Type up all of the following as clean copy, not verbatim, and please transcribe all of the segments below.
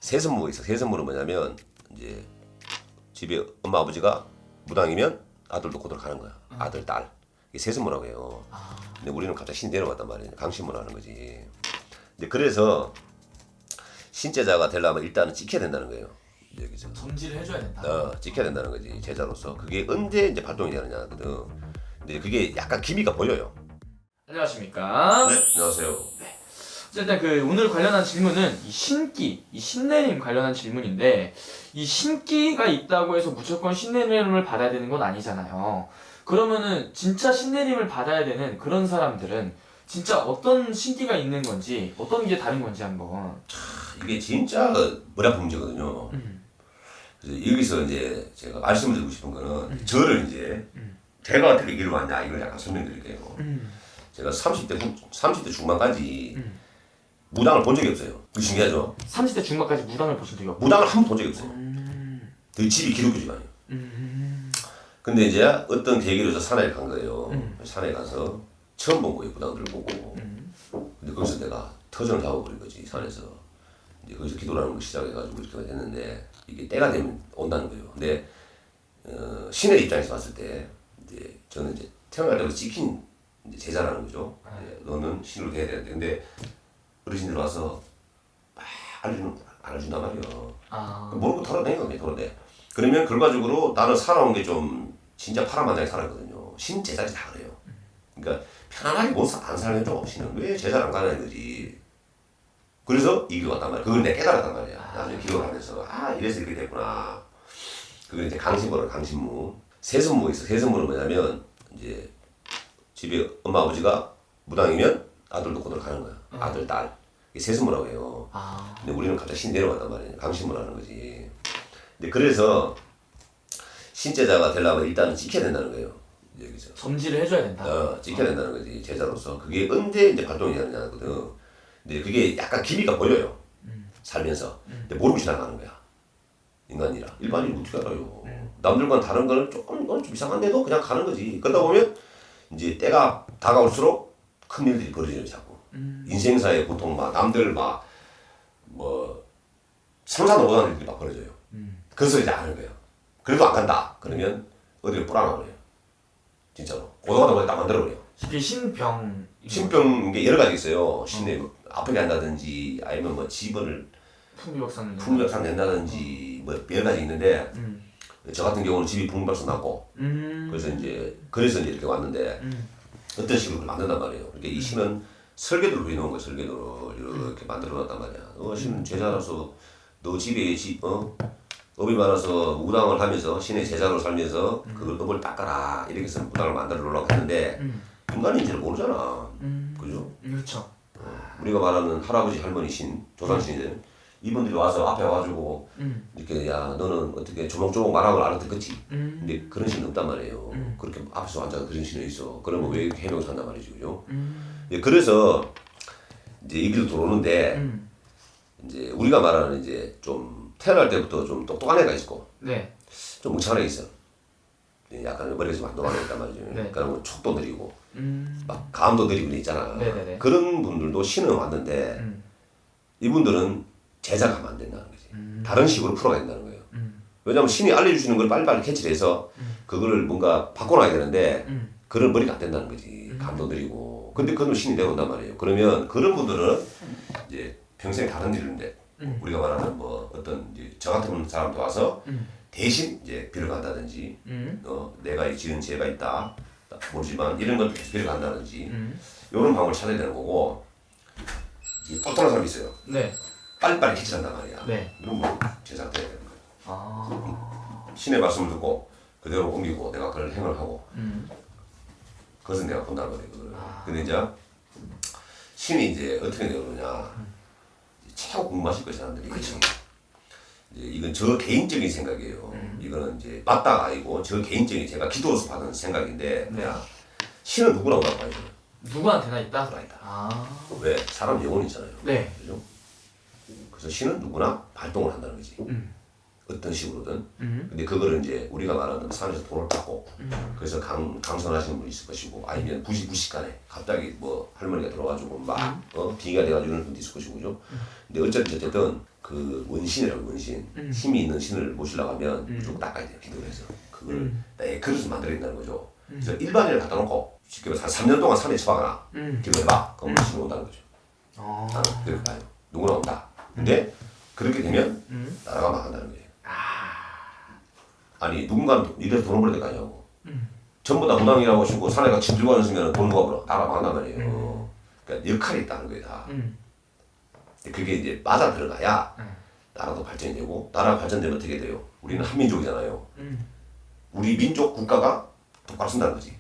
새 선물이 있어. 새 선물은 뭐냐면 이제 집에 엄마 아버지가 무당이면 아들도 고들 가는 거야. 아들 딸. 이게 새 선물이라고 해요. 근데 우리는 갑자기 신 내려왔단 말이에요. 강신문 하는 거지. 근데 그래서 신제자가 되려면 일단은 찍혀야 된다는 거예요. 여기서 점지를 해줘야 된다. 찍혀야 된다는 거지 제자로서. 그게 언제 이제 발동이 되느냐거든. 근데 그게 약간 기미가 보여요. 안녕하십니까? 네, 안녕하세요. 일단 오늘 관련한 질문은 이 신기, 이 신내림 관련한 질문인데, 이 신기가 있다고 해서 무조건 신내림을 받아야 되는 건 아니잖아요. 그러면은 진짜 신내림을 받아야 되는 그런 사람들은 진짜 어떤 신기가 있는 건지, 어떤 게 다른 건지 한번. 이게 진짜 머리 아픈 문제거든요. 그래서 여기서 이제 제가 말씀드리고 싶은 거는 저를 이제 제가 어떻게 이기로 왔냐 이걸 약간 설명드릴게요. 제가 30대 중반까지 무당을 본 적이 없어요. 그 신기하죠? 30대 중반까지 무당을 보신 적이 없고. 무당을 한 번 본 적이 없어요. 되게 집이 기독교 집안이에요. 근데 이제 어떤 계기로 저 산에 간 거예요. 산에 가서 처음 본 거예요. 무당들을 보고. 근데 거기서 내가 터전을 잡아버린 거지, 산에서. 이제 거기서 기도라는 걸 시작해가지고 이렇게 됐는데, 이게 때가 되면 온다는 거예요. 근데 신의 입장에서 봤을 때 이제 저는 이제 태어날 때부터 찍힌 이제 제자라는 거죠. 이제 너는 신으로 돼야 되는데, 근데 어르신들 와서 막 안 알려준단 말이에요. 모르고 돌아다니는 거예요, 돌아다니. 그러면 결과적으로 나는 살아온 게 좀 진짜 파란만장하게 살았거든요. 신 제자들이 다 그래요. 그러니까 편안하게 안 살려줘. 신은 왜 제자를 안 가는 거지. 그래서 이 길을 갔단 말이야. 그걸 내가 깨달았단 말이야. 나중에 기도를 하면서 이래서 이렇게 됐구나. 그걸 이제 강신무라 강신무. 세선무가 있어. 세선무는 뭐냐면 이제 집에 엄마 아버지가 무당이면 아들도 고들 가는 거야. 아들 딸. 이게 세선무라고 해요. 근데 우리는 갑자기 신 내려왔단 말이야. 강신무라는 거지. 근데 그래서 신제자가 되려면 일단은 찍혀야 된다는 거예요. 여기서. 점지를 해줘야 된다. 찍혀야 된다는 거지 제자로서. 그게 언제 이제 발동이 되느냐거든. 근데 그게 약간 기미가 보여요. 살면서. 근데 모르고 지나가는 거야. 인간이라. 일반인이 어떻게 알아요. 남들과는 다른 거는 조금 이건 좀 이상한데도 그냥 가는 거지. 그러다 보면 이제 때가 다가올수록 큰 일들이 벌어지는 자꾸. 인생사에 보통 막 남들 막 뭐 상상도 못하는 일들이 막 벌어져요. 그래서 이제 아는 거예요. 그래도 안 간다. 그러면 어디를 뿌라놔버려요. 진짜로. 고도가다 보니 딱 만들어버려요. 이게 신병. 신병 게 여러 가지 있어요. 신에 아프게 한다든지 아니면 뭐 집을 풍비박산 낸다든지 뭐 여러 가지 있는데 저 같은 경우는 집이 풍비박산 났고 그래서 이제 이렇게 왔는데 어떤 식으로 만든단 말이에요. 그러니까 이 신은 설계도를 해놓은 거예요. 설계도를 이렇게 만들어놨단 말이야. 신은 제자로서 너 집에 업이 많아서 무당을 하면서 신의 제자로 살면서 그걸 업을 닦아라 이렇게 해서 무당을 만들어 놓으려고 했는데 인간인지를 모르잖아. 그죠? 그렇죠. 우리가 말하는 할아버지 할머니 신, 조상신들 이분들이 와서 앞에 와가지고 이렇게 야 너는 어떻게 조목조목 말하는 걸 알아듣겠지. 근데 그런 신은 없단 말이에요. 그렇게 앞에서 앉아서 그런 신은 있어. 그러면 왜 이렇게 해명을 한단 말이지, 그죠? 그래서 이제 이 길로 들어오는데 이제 우리가 말하는 이제 좀 태어날 때부터 좀 똑똑한 애가 있고 네. 좀 멍청한 애가 있어. 약간 머리에서 만도가 있단 말이죠. 네. 그러니까 촉도 느리고 막 감도 느리고 있잖아. 네네네. 그런 분들도 신은 왔는데 이분들은 제자가 하면 안 된다는 거지. 다른 식으로 풀어가야 된다는 거예요. 왜냐하면 신이 알려주시는 걸 빨리빨리 캐치를 해서 그거를 뭔가 바꿔놔야 되는데 그런 머리가 안 된다는 거지. 감도 느리고. 근데 그건 신이 내려온단 말이에요. 그러면 그런 분들은 이제 평생 다른 일인데 우리가 말하는 뭐 어떤 이제 저 같은 사람도 와서 대신 이제 빌어 간다든지 내가 지은 죄가 있다 모르지만 이런 걸 빌어 간다든지 이런 방법을 찾아야 되는 거고 이제 똑똑한 사람이 있어요. 네. 빨리빨리 캐치한단 말이야. 네. 이런 거 제자가 돼야 되는 거예요. 신의 말씀을 듣고 그대로 옮기고 내가 그걸 행을 하고 그것은 내가 본다는 거예요. 근데 이제 신이 이제 어떻게 되느냐 최고 궁금하실 거예요, 사람들이. 그쵸. 이제 이건 저 개인적인 생각이에요. 이거는 이제 맞다가 아니고 저 개인적인 제가 기도로서 받은 생각인데 야, 신은 누구나 오라고 봐야죠. 누구한테나 있다? 살아있다. 왜? 사람 영혼이 있잖아요. 네. 그죠? 그래서 신은 누구나 발동을 한다는 거지. 어떤 식으로든. 근데 그거를 이제 우리가 말하는 산에서 돈을 따고 그래서 강선하시는 분이 있을 것이고 아니면 부식간에 갑자기 뭐 할머니가 들어와가지고 막 비가 돼가지고 이런 분도 있을 것이고 그죠. 근데 어쨌든 그 원신이라고 원신 힘이 있는 신을 모시려고 하면 무조건 닦아야 돼요. 기도를 해서 그걸 내 그릇을 만들어야 된다는 거죠. 그래서 일반인을 갖다 놓고 쉽게 말해서 한 3년 동안 산에 처박아놔 기도해봐. 그럼 신이 온다는 거죠. 나는 그렇게 봐요. 누구나 온다. 근데 그렇게 되면 나라가 망한다는 거예요. 아니 누군가는 이래서 돈을 벌어야 될 거 아니냐고. 전부 다 무당이라고 하시고 산에 같이 들고 다니시면 돈 누가 벌어? 나라가 망한단 말이에요. 그러니까 역할이 있다는 거예요 다. 근데 그게 이제 맞아 들어가야 나라도 발전이 되고 나라가 발전되면 어떻게 돼요? 우리는 한민족이잖아요. 우리 민족 국가가 똑바로 쓴다는 거지.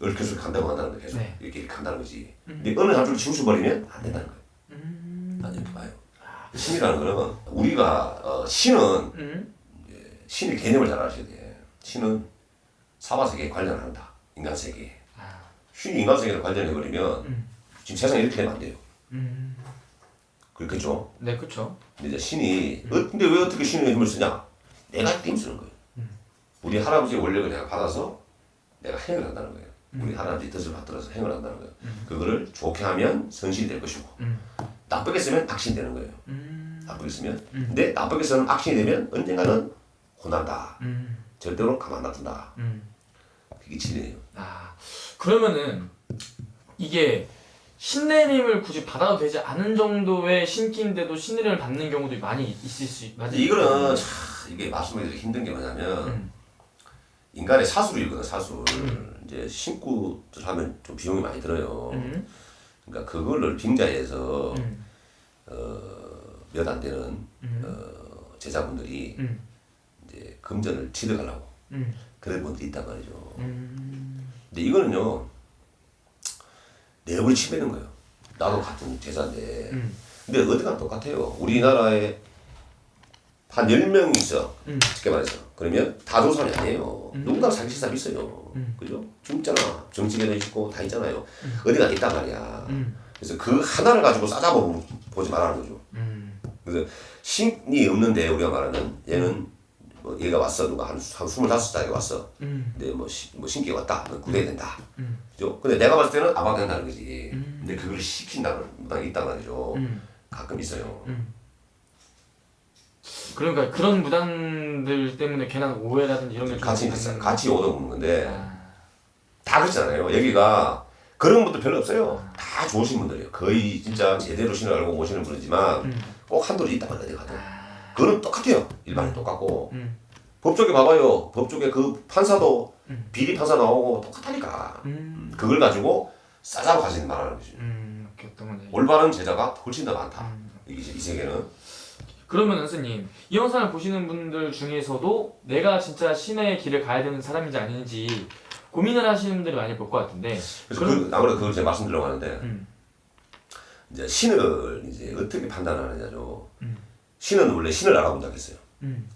얽혀서 간다고 한다는 거 계속 네. 이렇게 간다는 거지. 근데 어느 한줄 치우쳐버리면 안 된다는 거예요. 난 이렇게 봐요. 신이라는 거는 우리가 신은 신의 개념을 잘 아셔야 돼. 신은 사바세계에 관련한다. 인간 세계에. 신이 인간 세계를 관련해버리면 지금 세상이 이렇게 되면 안 돼요. 그렇겠죠? 네, 그렇죠. 근데 이제 신이 근데 왜 어떻게 신의 힘을 쓰냐? 내가 힘 쓰는 거예요. 우리 할아버지의 원력을 내가 받아서 내가 행을 한다는 거예요. 우리 할아버지 뜻을 받들어서 행을 한다는 거예요. 그거를 좋게 하면 선신이 될 것이고 나쁘게 쓰면 악신이 되는 거예요. 나쁘게 쓰면. 근데 나쁘게 쓰면 악신이 되면 언젠가는 혼난다. 절대로 가만 안 놔둔다. 그게 진리예요. 그러면은 이게 신내림을 굳이 받아도 되지 않은 정도의 신기인데도 신내림을 받는 경우도 많이 있을 수 맞아요. 이거는 이게 말씀드리기 힘든 게 뭐냐면 인간의 사술이거든 사술. 이제 신고 하면 좀 비용이 많이 들어요. 그러니까 그거를 빙자해서 몇 안 되는 제자분들이 이제 금전을 취득하려고 그런 분들이 있단 말이죠. 근데 이거는요 내부를 치매는 거예요. 나도 같은 제자인데 근데 어디가 똑같아요. 우리나라에 한 10명 있어. 쉽게 말해서. 그러면 다 좋은 사람이 아니에요. 누군가 사기칠 사람이 있어요. 그죠? 좀 있잖아. 정치계도 있고 다 있잖아요. 어디가 있단 말이야. 그래서 그 하나를 가지고 싸잡아보지 말라는 거죠. 그래서 신이 없는데 우리가 말하는 얘는 뭐 얘가 왔어. 누가 한 25살에 왔어. 근데 뭐 신기가 왔다. 너 구해야 된다. 그죠? 근데 내가 봤을 때는 안 된다는 거지. 근데 그걸 시킨다는 무당이 있단 말이죠. 가끔 있어요. 그러니까 그런 무당들 때문에 괜한 오해라든지 이런 게 같이 얻어먹는 건데 다 그렇잖아요. 여기가 그런 분들 별로 없어요. 다 좋으신 분들이에요. 거의 진짜 제대로 신을 알고 모시는 분이지만 꼭 한둘이 있단 말이에요. 어디 가도. 그거는 똑같아요. 일반인 똑같고 법조계 봐봐요. 법조계 그 판사도 비리 판사 나오고 똑같다니까. 그걸 가지고 싸잡아 가지는 말하는 거지. 올바른 제자가 훨씬 더 많다. 이 세계는. 그러면 선생님 이 영상을 보시는 분들 중에서도 내가 진짜 신의 길을 가야 되는 사람인지 아닌지 고민을 하시는 분들이 많이 볼 것 같은데 그래서 아무래도 그걸 제가 말씀드리려고 하는데 이제 신을 이제 어떻게 판단하느냐죠. 신은 원래 신을 알아본다고 했어요.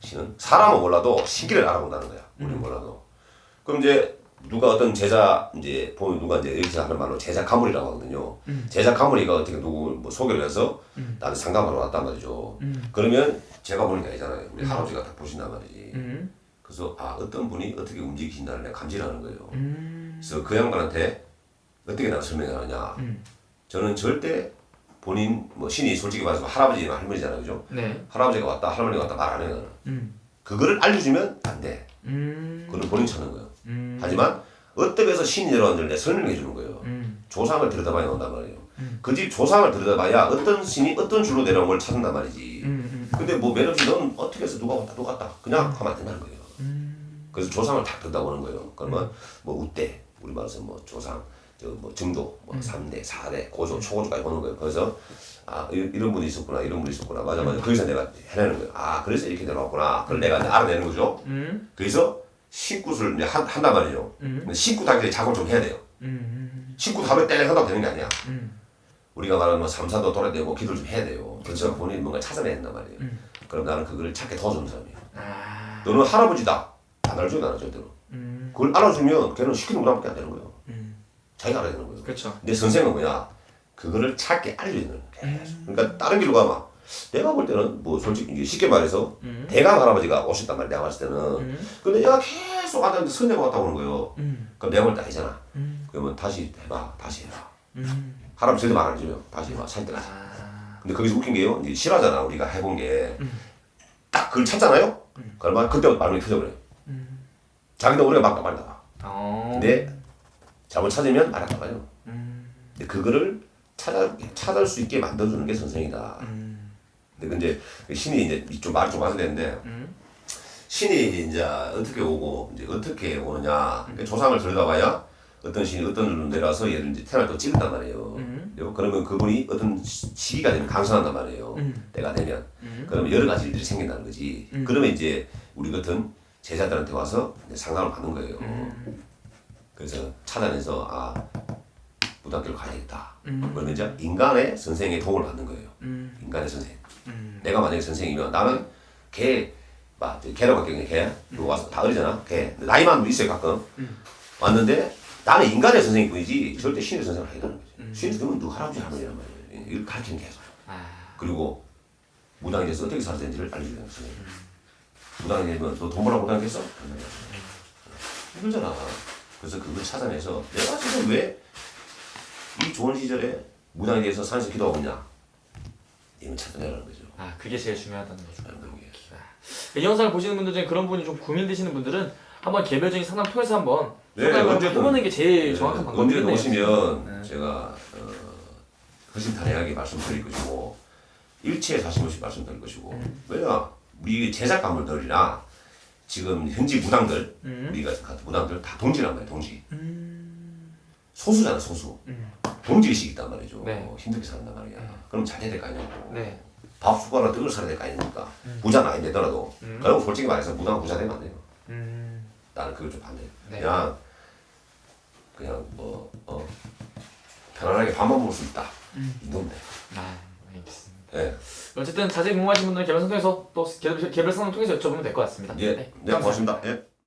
신은 사람은 몰라도 신기를 알아본다는 거야. 우리는 몰라도. 그럼 이제 누가 어떤 제자 이제 보면 누가 이제 여기서 하는 말로 제자 가물이라고 하거든요. 제자 가물이가 어떻게 누구 뭐 소개를 해서 나는 상담하러 왔단 말이죠. 그러면 제가 보는 게 아니잖아요. 우리 할아버지가 다 보신단 말이지. 그래서 어떤 분이 어떻게 움직이신다를 내가 감지를 하는 거예요. 그래서 그 양반한테 어떻게 내가 설명을 하느냐. 저는 절대 본인 뭐 신이 솔직히 말해서 할아버지나 할머니잖아요, 그죠? 네. 할아버지가 왔다 할머니가 왔다 말 안 해요. 그거를 알려주면 안 돼. 그걸 본인 찾는 거예요. 하지만 어떻게 해서 신이 내려왔는지 내가 설명해 주는 거예요. 조상을 들여다봐야 나온단 말이에요. 그 집 조상을 들여다봐야 어떤 신이 어떤 줄로 내려온 걸 찾는단 말이지. 근데 뭐 매력이 너는 어떻게 해서 누가 왔다 그냥 하면 안 된다는 거예요. 그래서 조상을 다 들여다보는 거예요. 그러면 뭐 우대 우리 말해서 뭐 조상 뭐 증조 뭐 3대 4대 고조 초고조까지 보는 거예요. 그래서 이런 분이 있었구나 이런 분이 있었구나 맞아 거기서 내가 해내는 거예요. 그래서 이렇게 내려왔구나. 그걸 내가 이제 알아내는 거죠. 그래서 신굿을 이제 한단 말이죠. 근데 신굿 하기 전에 작업을 좀 해야 돼요. 신굿 하루에 땡 한다고 되는 게 아니야. 우리가 말하는 뭐 삼산도 돌아다니고 기도를 좀 해야 돼요. 그래서 본인이 뭔가 찾아내야 된단 말이에요. 그럼 나는 그걸 찾게 도와주는 사람이에요. 너는 할아버지다. 안 알려줘 나는 절대로. 그걸 알아주면 걔는 시키는 거밖에 안 되는 거예요. 자기가 알아야 되는 거예요. 그렇죠. 내 선생은 뭐야? 그거를 찾게 알려주는 거예요. 그러니까 다른 길로 가면 내가 볼 때는 뭐 솔직히 이제 쉽게 말해서 대강 할아버지가 오셨단 말이야. 내가 봤을 때는. 근데 얘가 계속 왔다는데 선녀가 왔다고 하는 거예요. 그럼 내가 볼 때 아니잖아. 그러면 다시 해봐. 다시 해라. 할아버지 절대 말 안 해줘요. 다시 해봐. 살 때까지. 근데 거기서 웃긴 게요. 이제 실화잖아. 우리가 해본 게. 딱 그걸 찾잖아요. 그러면 그때부터 말문이 터져버려요. 자기도 우리가 막 말다가. 근데 잘못 찾으면 말 안 나가요. 근데 그거를 찾을 수 있게 만들어주는 게 선생이다. 근데 신이 이제 좀 말이 좀 많아야 되는데 신이 이제 어떻게 오고 이제 어떻게 오느냐. 그러니까 조상을 들여다봐야 어떤 신이 어떤 일로 내려와서 얘를 이제 태어날 때 찌른단 말이에요. 그러면 그분이 어떤 시기가 되면 강성한단 말이에요. 때가 되면. 그러면 여러 가지 일들이 생긴다는 거지. 그러면 이제 우리 같은 제자들한테 와서 이제 상담을 받는 거예요. 그래서 찾아내서 무당길로 가야겠다. 그러면 이제 인간의 선생의 도움을 받는 거예요. 인간의 선생. 내가 만약에 선생이면 나는 개라고 할게. 개. 그거 와서 다 어리잖아. 개. 나이만 있어요 가끔. 왔는데 나는 인간의 선생일 뿐이지 절대 신의 선생을 하겠다는 거지. 신의 선생은 누구 할아버지 할머니란 말이에요. 이걸 가르치는 게 그리고 무당이 돼서 어떻게 살아야 되는지를 알려주는 거지. 무당이 되면 너 돈 벌라고 무당했어? 힘들잖아. 그래서 그걸 찾아내서 내가 지금 왜 이 좋은 시절에 무당에 대해서 산에서 기도하고 있냐? 이건 찾아내라는 거죠. 그게 제일 중요하다는 거죠. 이 영상을 보시는 분들 중에 그런 분이 좀 고민되시는 분들은 한번 개별적인 상담 통해서 한번 상담을 해보는 게 제일 정확한 방법이네요. 언제 오시면 제가 허심탄회하게 말씀드릴 것이고 일체에 사심 없이 말씀드릴 것이고 왜냐 우리 제작 가물들이나 지금 현지 무당들 우리가 같은 무당들 다 동지란 말이에요. 동지. 소수잖아 소수. 동지의식이 있단 말이죠. 네. 힘들게 산단 말이야. 그럼 잘 해야 될 거 아니냐고. 네. 밥 숟가락 떡을 살아야 될 거 아닙니까? 부자는 아니더라도. 그럼 솔직히 말해서 무당 부자 되면 안 돼요. 나는 그걸 좀 반대해. 네. 그냥 편안하게 밥만 먹을 수 있다. 이 정도 돼. 알겠습니다. 네. 어쨌든 자세히 궁금하신 분들은 개별 상담 통해서 또 개별 상담 통해서 여쭤보면 될 것 같습니다. 네, 고맙습니다. 예.